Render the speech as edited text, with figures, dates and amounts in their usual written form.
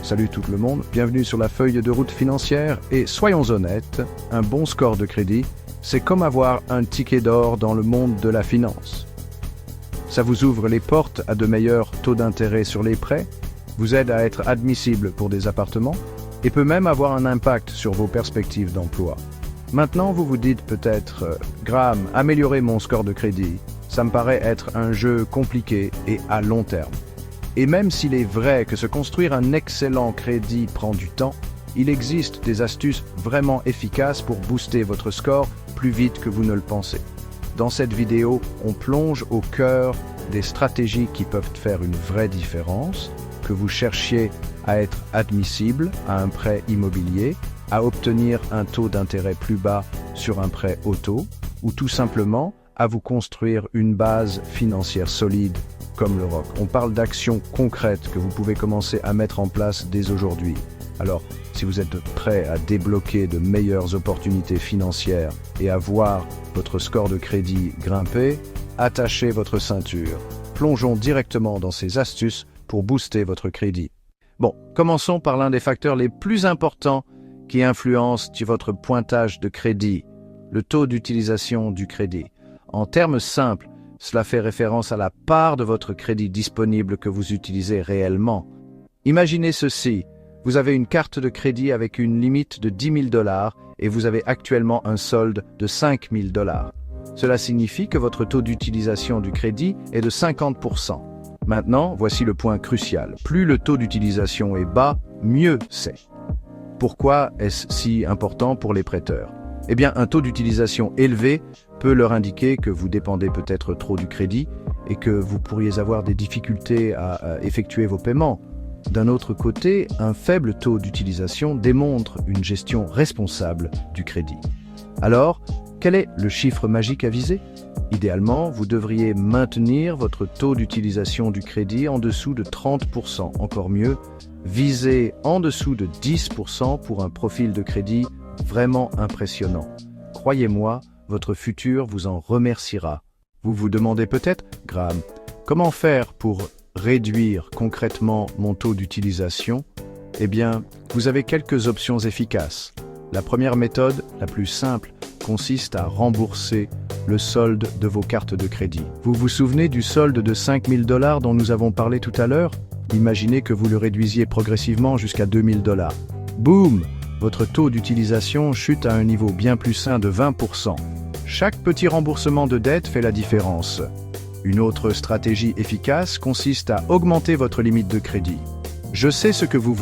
Salut tout le monde, bienvenue sur la feuille de route financière et soyons honnêtes, un bon score de crédit, c'est comme avoir un ticket d'or dans le monde de la finance. Ça vous ouvre les portes à de meilleurs taux d'intérêt sur les prêts, vous aide à être admissible pour des appartements et peut même avoir un impact sur vos perspectives d'emploi. Maintenant, vous vous dites peut-être « Graham, améliorer mon score de crédit, ça me paraît être un jeu compliqué et à long terme. » Et même s'il est vrai que se construire un excellent crédit prend du temps, il existe des astuces vraiment efficaces pour booster votre score plus vite que vous ne le pensez. Dans cette vidéo, on plonge au cœur des stratégies qui peuvent faire une vraie différence, que vous cherchiez à être admissible à un prêt immobilier, à obtenir un taux d'intérêt plus bas sur un prêt auto, ou tout simplement à vous construire une base financière solide comme le ROC. On parle d'actions concrètes que vous pouvez commencer à mettre en place dès aujourd'hui. Alors, si vous êtes prêt à débloquer de meilleures opportunités financières et à voir votre score de crédit grimper, attachez votre ceinture. Plongeons directement dans ces astuces pour booster votre crédit. Bon, commençons par l'un des facteurs les plus importants qui influencent votre pointage de crédit, le taux d'utilisation du crédit. En termes simples, cela fait référence à la part de votre crédit disponible que vous utilisez réellement. Imaginez ceci, vous avez une carte de crédit avec une limite de 10 000 $ et vous avez actuellement un solde de 5 000 $. Cela signifie que votre taux d'utilisation du crédit est de 50%. Maintenant, voici le point crucial. Plus le taux d'utilisation est bas, mieux c'est. Pourquoi est-ce si important pour les prêteurs ? Eh bien, un taux d'utilisation élevé peut leur indiquer que vous dépendez peut-être trop du crédit et que vous pourriez avoir des difficultés à effectuer vos paiements. D'un autre côté, un faible taux d'utilisation démontre une gestion responsable du crédit. Alors, quel est le chiffre magique à viser ? Idéalement, vous devriez maintenir votre taux d'utilisation du crédit en dessous de 30%. Encore mieux, visez en dessous de 10% pour un profil de crédit vraiment impressionnant. Croyez-moi, votre futur vous en remerciera. Vous vous demandez peut-être, Graham, comment faire pour réduire concrètement mon taux d'utilisation ? Eh bien, vous avez quelques options efficaces. La première méthode, la plus simple, consiste à rembourser le solde de vos cartes de crédit. Vous vous souvenez du solde de 5 000 $ dont nous avons parlé tout à l'heure ? Imaginez que vous le réduisiez progressivement jusqu'à 2 000 $. Boum ! Votre taux d'utilisation chute à un niveau bien plus sain de 20%. Chaque petit remboursement de dette fait la différence. Une autre stratégie efficace consiste à augmenter votre limite de crédit. Je sais ce que vous